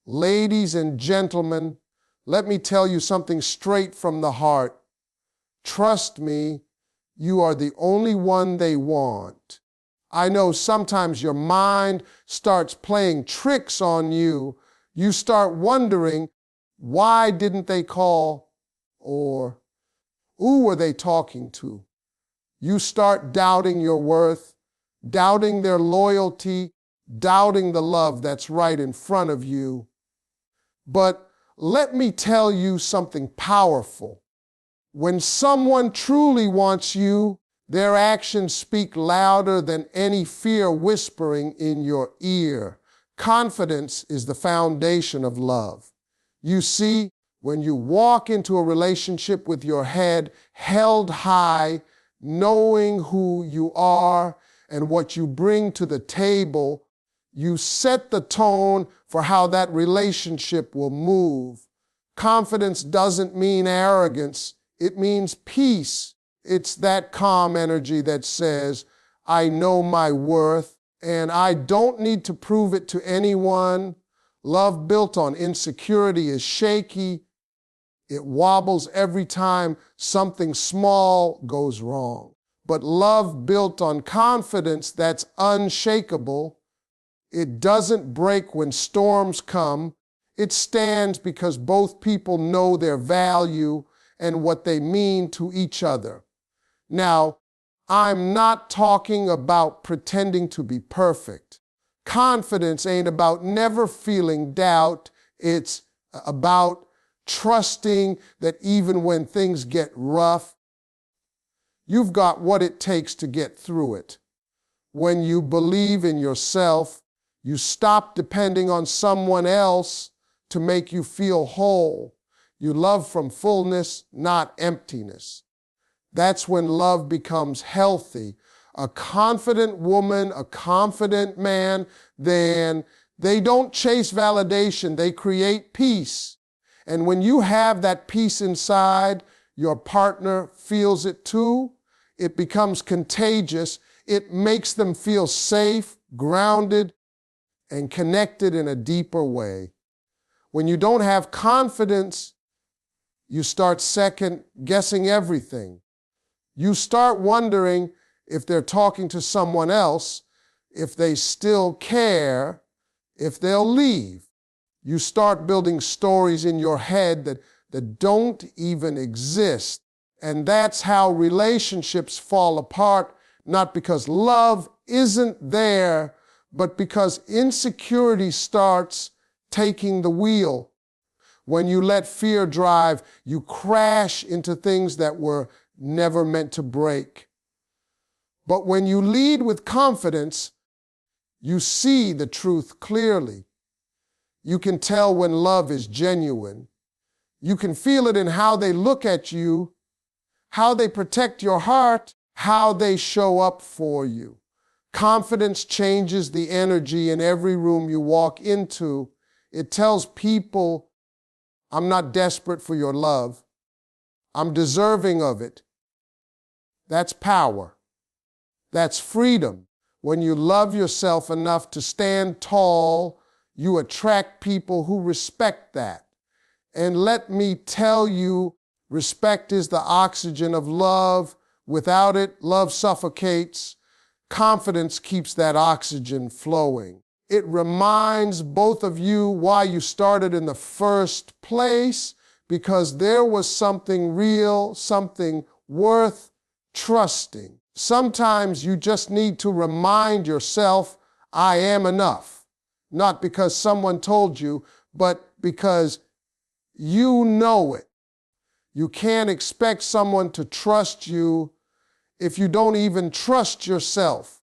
Ladies and gentlemen, let me tell you something straight from the heart. Trust me, you are the only one they want. I know sometimes your mind starts playing tricks on you. You start wondering, why didn't they call? Or who were they talking to? You start doubting your worth, doubting their loyalty, doubting the love that's right in front of you. But let me tell you something powerful. When someone truly wants you, their actions speak louder than any fear whispering in your ear. Confidence is the foundation of love. You see, when you walk into a relationship with your head held high, knowing who you are and what you bring to the table, you set the tone for how that relationship will move. Confidence doesn't mean arrogance. It means peace. It's that calm energy that says, I know my worth and I don't need to prove it to anyone. Love built on insecurity is shaky. It wobbles every time something small goes wrong. But love built on confidence that's unshakable, it doesn't break when storms come. It stands because both people know their value and what they mean to each other. Now, I'm not talking about pretending to be perfect. Confidence ain't about never feeling doubt. It's about trusting that even when things get rough, you've got what it takes to get through it. When you believe in yourself, you stop depending on someone else to make you feel whole. You love from fullness, not emptiness. That's when love becomes healthy. A confident woman, a confident man, then they don't chase validation, they create peace. And when you have that peace inside, your partner feels it too. It becomes contagious. It makes them feel safe, grounded, and connected in a deeper way. When you don't have confidence, you start second guessing everything. You start wondering if they're talking to someone else, if they still care, if they'll leave. You start building stories in your head that don't even exist. And that's how relationships fall apart, not because love isn't there, but because insecurity starts taking the wheel. When you let fear drive, you crash into things that were never meant to break. But when you lead with confidence, you see the truth clearly. You can tell when love is genuine. You can feel it in how they look at you, how they protect your heart, how they show up for you. Confidence changes the energy in every room you walk into. It tells people, I'm not desperate for your love. I'm deserving of it. That's power. That's freedom. When you love yourself enough to stand tall, you attract people who respect that. And let me tell you, respect is the oxygen of love. Without it, love suffocates. Confidence keeps that oxygen flowing. It reminds both of you why you started in the first place, because there was something real, something worth trusting. Sometimes you just need to remind yourself, I am enough. Not because someone told you, but because you know it. You can't expect someone to trust you if you don't even trust yourself.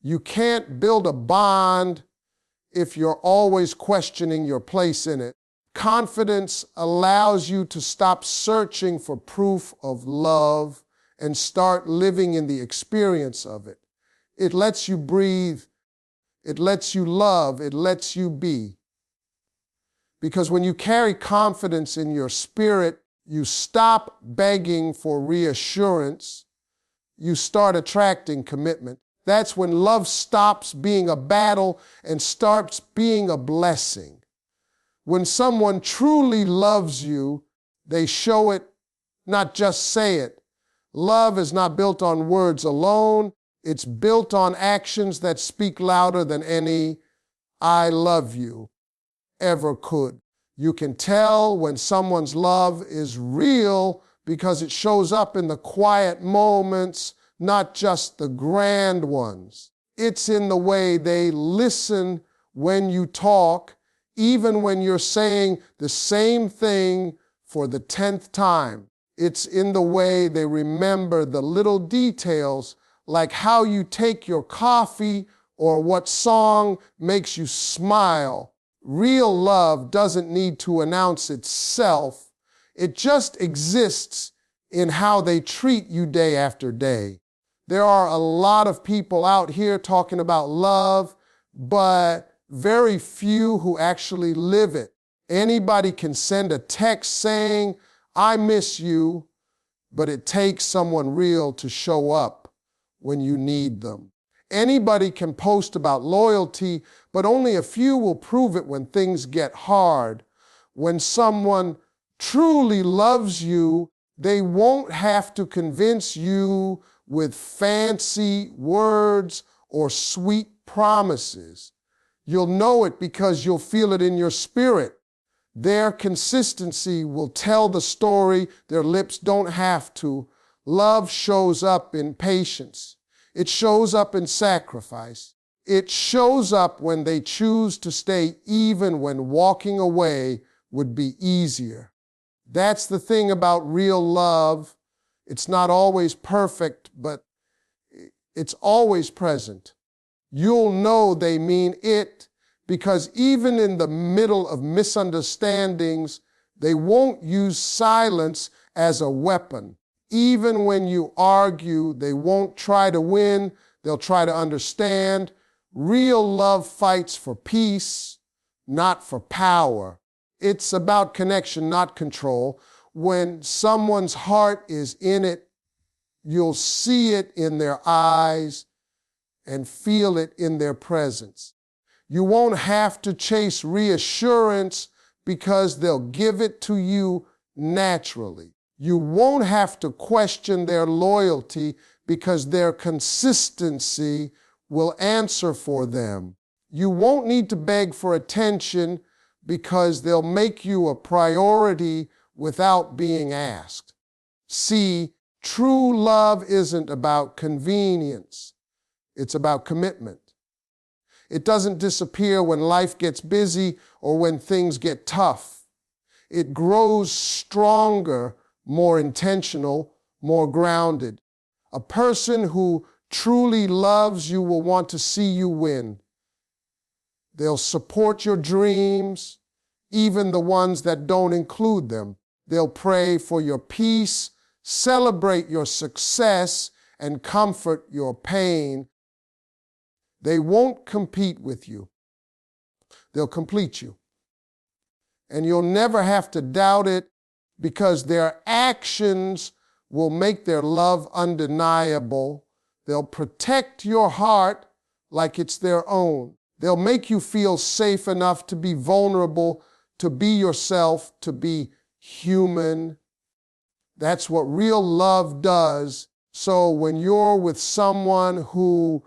You can't build a bond if you're always questioning your place in it. Confidence allows you to stop searching for proof of love and start living in the experience of it. It lets you breathe. It lets you love. It lets you be. Because when you carry confidence in your spirit, you stop begging for reassurance. You start attracting commitment. That's when love stops being a battle and starts being a blessing. When someone truly loves you, they show it, not just say it. Love is not built on words alone. It's built on actions that speak louder than any "I love you" ever could. You can tell when someone's love is real because it shows up in the quiet moments, not just the grand ones. It's in the way they listen when you talk, even when you're saying the same thing for the 10th time. It's in the way they remember the little details, like how you take your coffee or what song makes you smile. Real love doesn't need to announce itself. It just exists in how they treat you day after day. There are a lot of people out here talking about love, but very few who actually live it. Anybody can send a text saying, "I miss you," but it takes someone real to show up when you need them. Anybody can post about loyalty, but only a few will prove it when things get hard. When someone truly loves you, they won't have to convince you with fancy words or sweet promises. You'll know it because you'll feel it in your spirit. Their consistency will tell the story. Their lips don't have to. Love shows up in patience. It shows up in sacrifice. It shows up when they choose to stay even when walking away would be easier. That's the thing about real love. It's not always perfect, but it's always present. You'll know they mean it because even in the middle of misunderstandings, they won't use silence as a weapon. Even when you argue, they won't try to win, they'll try to understand. Real love fights for peace, not for power. It's about connection, not control. When someone's heart is in it, you'll see it in their eyes and feel it in their presence. You won't have to chase reassurance because they'll give it to you naturally. You won't have to question their loyalty because their consistency will answer for them. You won't need to beg for attention because they'll make you a priority without being asked. See, true love isn't about convenience. It's about commitment. It doesn't disappear when life gets busy or when things get tough. It grows stronger, more intentional, more grounded. A person who truly loves you will want to see you win. They'll support your dreams, even the ones that don't include them. They'll pray for your peace, celebrate your success, and comfort your pain. They won't compete with you. They'll complete you. And you'll never have to doubt it because their actions will make their love undeniable. They'll protect your heart like it's their own. They'll make you feel safe enough to be vulnerable, to be yourself, to be human. That's what real love does. So when you're with someone who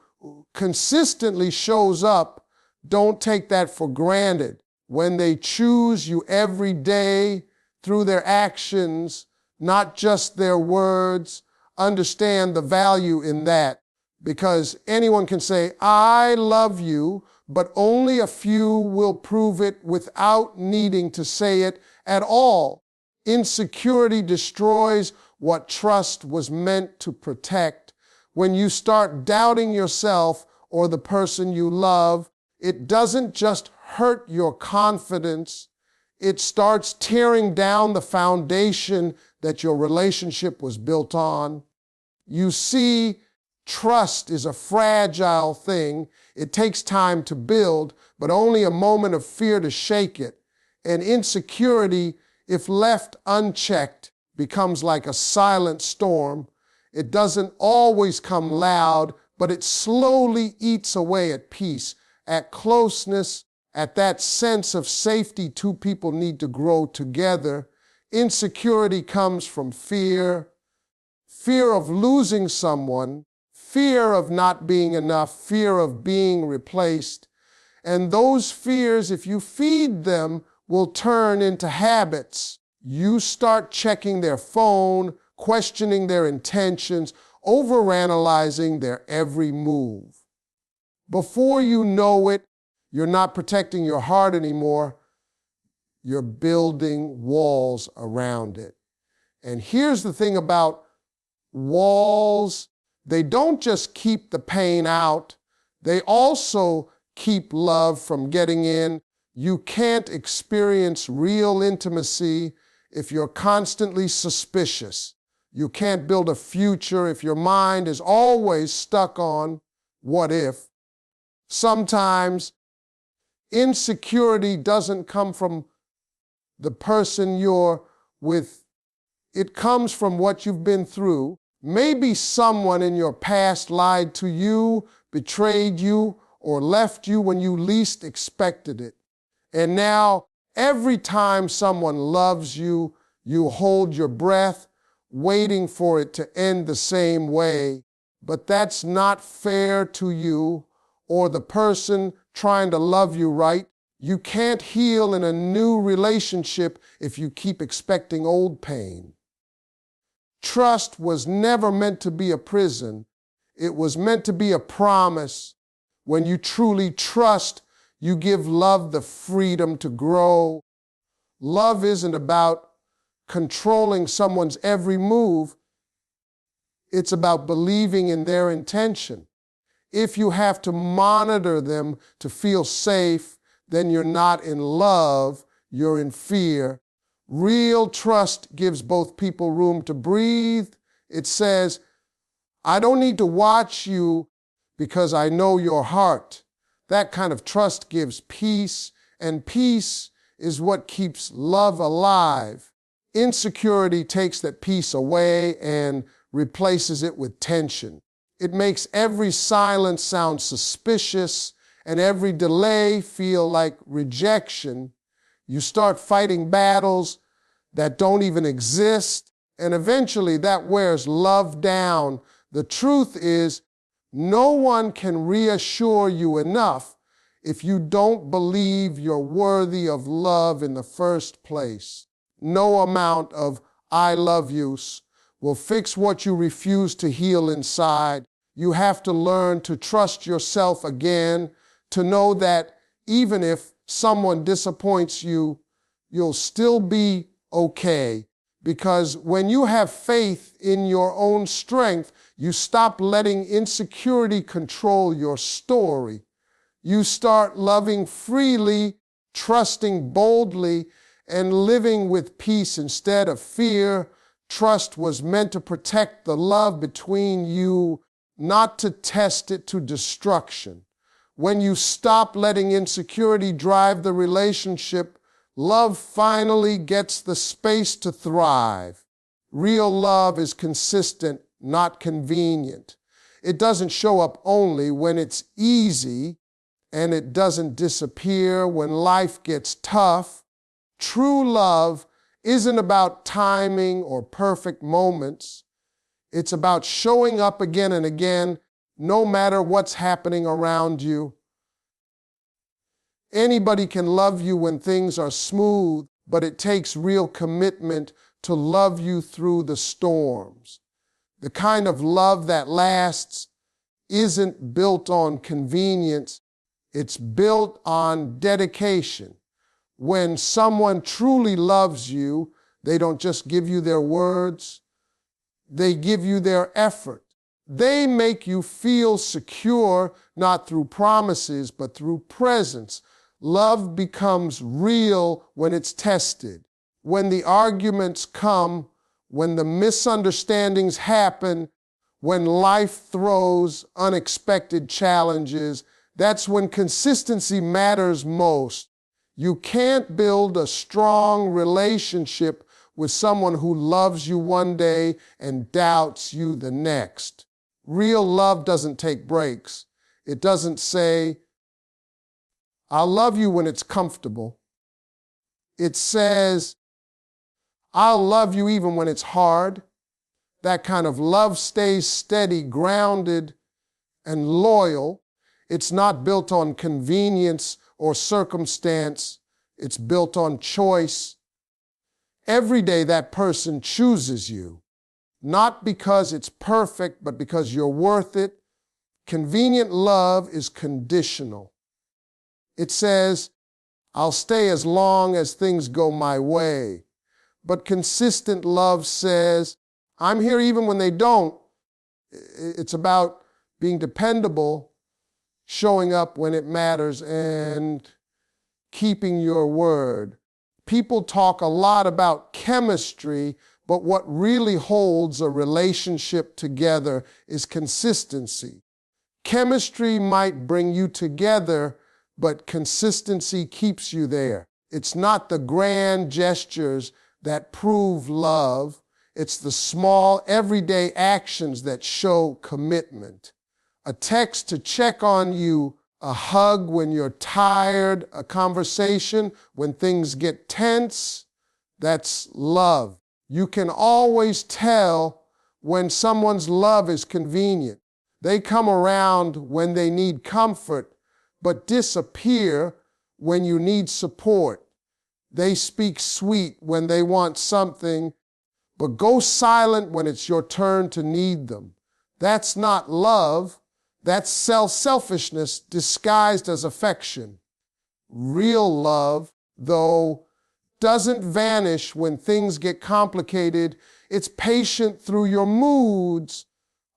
consistently shows up, don't take that for granted. When they choose you every day through their actions, not just their words, understand the value in that. Because anyone can say, "I love you," but only a few will prove it without needing to say it at all. Insecurity destroys what trust was meant to protect. When you start doubting yourself or the person you love, it doesn't just hurt your confidence, it starts tearing down the foundation that your relationship was built on. You see, trust is a fragile thing. It takes time to build, but only a moment of fear to shake it. And insecurity, if left unchecked, becomes like a silent storm. It doesn't always come loud, but it slowly eats away at peace, at closeness, At that sense of safety, two people need to grow together. Insecurity comes from fear, fear of losing someone, fear of not being enough, fear of being replaced. And those fears, if you feed them, will turn into habits. You start checking their phone, questioning their intentions, overanalyzing their every move. Before you know it, you're not protecting your heart anymore. You're building walls around it. And here's the thing about walls. They don't just keep the pain out. They also keep love from getting in. You can't experience real intimacy if you're constantly suspicious. You can't build a future if your mind is always stuck on what if. Sometimes insecurity doesn't come from the person you're with. It comes from what you've been through. Maybe someone in your past lied to you, betrayed you, or left you when you least expected it. And now, every time someone loves you, you hold your breath, waiting for it to end the same way. But that's not fair to you or the person trying to love you right. You can't heal in a new relationship if you keep expecting old pain. Trust was never meant to be a prison. It was meant to be a promise. When you truly trust, you give love the freedom to grow. Love isn't about controlling someone's every move. It's about believing in their intention. If you have to monitor them to feel safe, then you're not in love, you're in fear. Real trust gives both people room to breathe. It says, I don't need to watch you because I know your heart. That kind of trust gives peace, and peace is what keeps love alive. Insecurity takes that peace away and replaces it with tension. It makes every silence sound suspicious and every delay feel like rejection. You start fighting battles that don't even exist, and eventually that wears love down. The truth is, no one can reassure you enough if you don't believe you're worthy of love in the first place. No amount of I love yous will fix what you refuse to heal inside. You have to learn to trust yourself again, to know that even if someone disappoints you, you'll still be okay. Because when you have faith in your own strength, you stop letting insecurity control your story. You start loving freely, trusting boldly, and living with peace instead of fear. Trust was meant to protect the love between you, not to test it to destruction. When you stop letting insecurity drive the relationship, love finally gets the space to thrive. Real love is consistent, not convenient. It doesn't show up only when it's easy, and it doesn't disappear when life gets tough. True love isn't about timing or perfect moments. It's about showing up again and again, no matter what's happening around you. Anybody can love you when things are smooth, but it takes real commitment to love you through the storms. The kind of love that lasts isn't built on convenience, it's built on dedication. When someone truly loves you, they don't just give you their words, they give you their effort. They make you feel secure, not through promises, but through presence. Love becomes real when it's tested. When the arguments come, when the misunderstandings happen, when life throws unexpected challenges, that's when consistency matters most. You can't build a strong relationship with someone who loves you one day and doubts you the next. Real love doesn't take breaks. It doesn't say, I'll love you when it's comfortable. It says, I'll love you even when it's hard. That kind of love stays steady, grounded, and loyal. It's not built on convenience or circumstance. It's built on choice. Every day that person chooses you, not because it's perfect, but because you're worth it. Convenient love is conditional. It says, I'll stay as long as things go my way. But consistent love says, I'm here even when they don't. It's about being dependable, showing up when it matters, and keeping your word. People talk a lot about chemistry, but what really holds a relationship together is consistency. Chemistry might bring you together, but consistency keeps you there. It's not the grand gestures that prove love. It's the small, everyday actions that show commitment. A text to check on you, a hug when you're tired, a conversation when things get tense, that's love. You can always tell when someone's love is convenient. They come around when they need comfort, but disappear when you need support. They speak sweet when they want something, but go silent when it's your turn to need them. That's not love. That's selfishness disguised as affection. Real love, though, doesn't vanish when things get complicated. It's patient through your moods,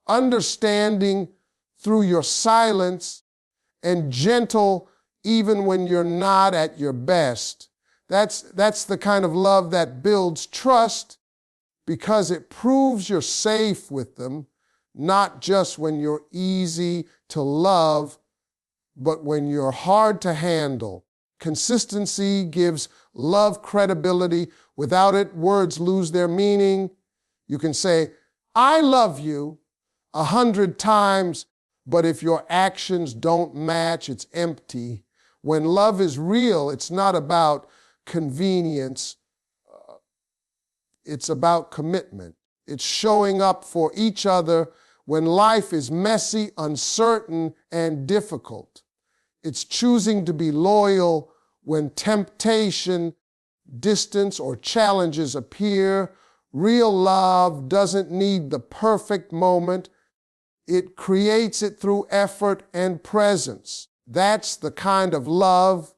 understanding through your silence, and gentle even when you're not at your best. That's the kind of love that builds trust because it proves you're safe with them, not just when you're easy to love, but when you're hard to handle. Consistency gives love credibility. Without it, words lose their meaning. You can say, I love you 100 times, but if your actions don't match, it's empty. When love is real, it's not about convenience. It's about commitment. It's showing up for each other when life is messy, uncertain, and difficult. It's choosing to be loyal when temptation, distance, or challenges appear. Real love doesn't need the perfect moment. It creates it through effort and presence. That's the kind of love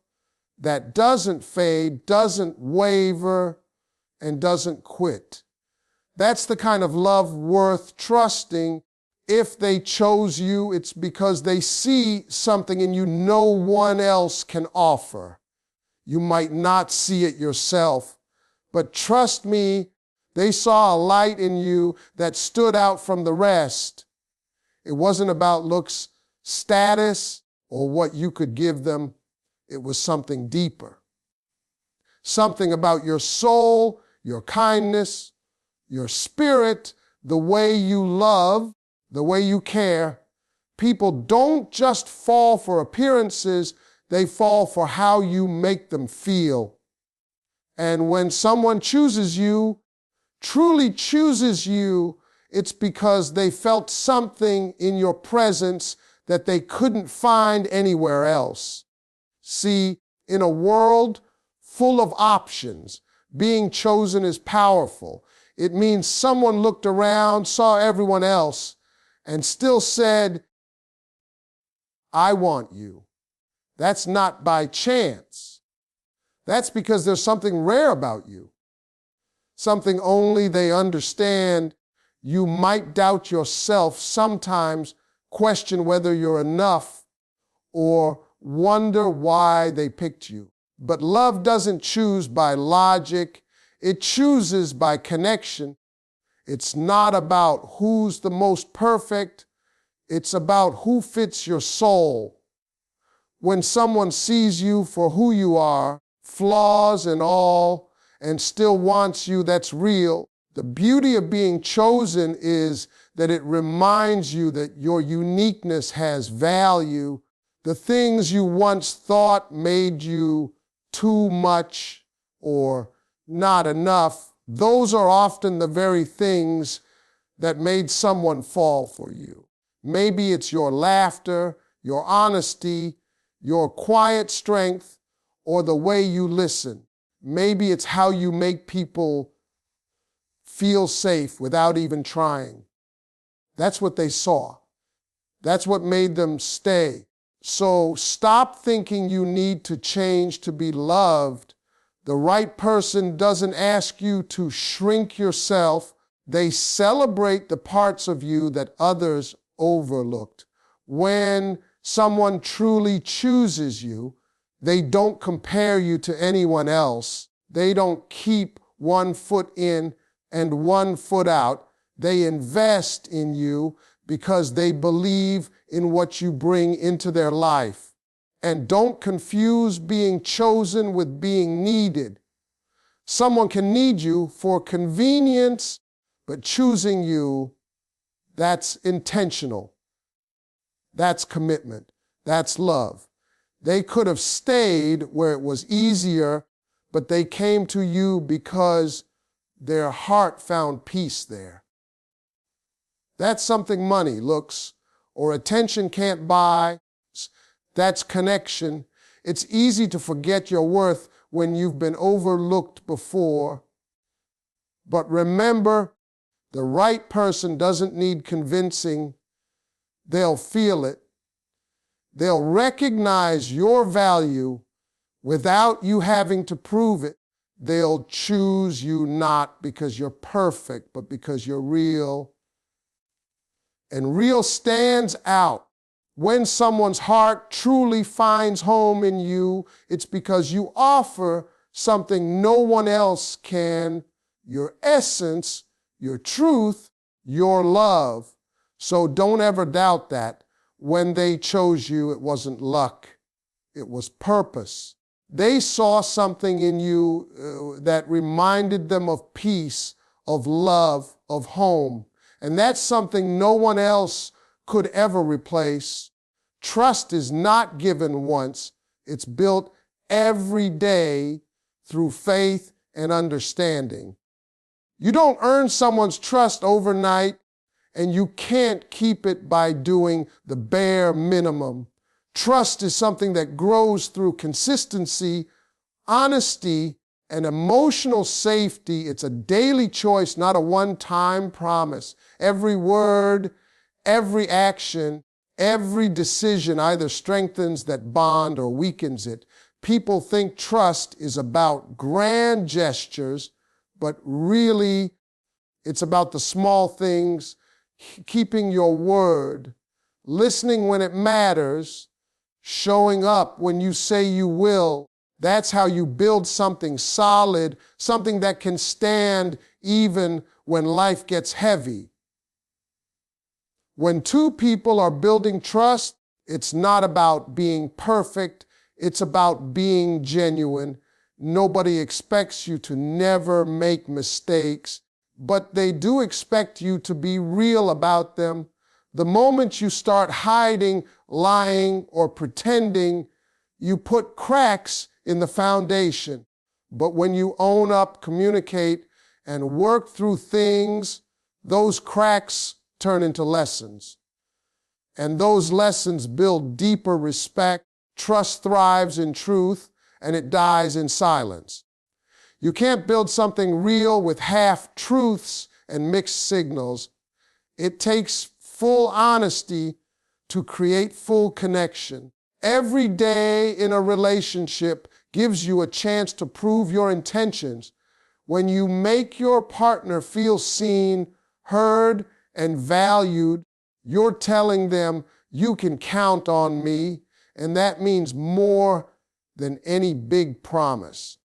that doesn't fade, doesn't waver, and doesn't quit. That's the kind of love worth trusting. If they chose you, it's because they see something in you no one else can offer. You might not see it yourself, but trust me, they saw a light in you that stood out from the rest. It wasn't about looks, status, or what you could give them. It was something deeper. Something about your soul, your kindness, your spirit, the way you love, the way you care. People don't just fall for appearances, they fall for how you make them feel. And when someone chooses you, truly chooses you, it's because they felt something in your presence that they couldn't find anywhere else. See, in a world full of options, being chosen is powerful. It means someone looked around, saw everyone else, and still said, I want you. That's not by chance. That's because there's something rare about you. Something only they understand. You might doubt yourself sometimes, question whether you're enough, or wonder why they picked you. But love doesn't choose by logic. It chooses by connection. It's not about who's the most perfect. It's about who fits your soul. When someone sees you for who you are, flaws and all, and still wants you, that's real. The beauty of being chosen is that it reminds you that your uniqueness has value. The things you once thought made you too much or not enough, those are often the very things that made someone fall for you. Maybe it's your laughter, your honesty, your quiet strength, or the way you listen. Maybe it's how you make people feel safe without even trying. That's what they saw. That's what made them stay. So stop thinking you need to change to be loved. The right person doesn't ask you to shrink yourself. They celebrate the parts of you that others overlooked. When someone truly chooses you, they don't compare you to anyone else. They don't keep one foot in and one foot out. They invest in you because they believe in what you bring into their life. And don't confuse being chosen with being needed. Someone can need you for convenience, but choosing you, that's intentional. That's commitment. That's love. They could have stayed where it was easier, but they came to you because their heart found peace there. That's something money, looks, or attention can't buy. That's connection. It's easy to forget your worth when you've been overlooked before. But remember, the right person doesn't need convincing. They'll feel it. They'll recognize your value without you having to prove it. They'll choose you not because you're perfect, but because you're real. And real stands out. When someone's heart truly finds home in you, it's because you offer something no one else can, your essence, your truth, your love. So don't ever doubt that. When they chose you, it wasn't luck. It was purpose. They saw something in you that reminded them of peace, of love, of home. And that's something no one else could ever replace. Trust is not given once. It's built every day through faith and understanding. You don't earn someone's trust overnight, and you can't keep it by doing the bare minimum. Trust is something that grows through consistency, honesty, and emotional safety. It's a daily choice, not a one-time promise. Every word, every action, every decision either strengthens that bond or weakens it. People think trust is about grand gestures, but really it's about the small things, keeping your word, listening when it matters, showing up when you say you will. That's how you build something solid, something that can stand even when life gets heavy. When two people are building trust, it's not about being perfect, it's about being genuine. Nobody expects you to never make mistakes, but they do expect you to be real about them. The moment you start hiding, lying, or pretending, you put cracks in the foundation. But when you own up, communicate, and work through things, those cracks turn into lessons. And those lessons build deeper respect. Trust thrives in truth, and it dies in silence. You can't build something real with half-truths and mixed signals. It takes full honesty to create full connection. Every day in a relationship gives you a chance to prove your intentions. When you make your partner feel seen, heard, and valued, you're telling them, you can count on me, and that means more than any big promise.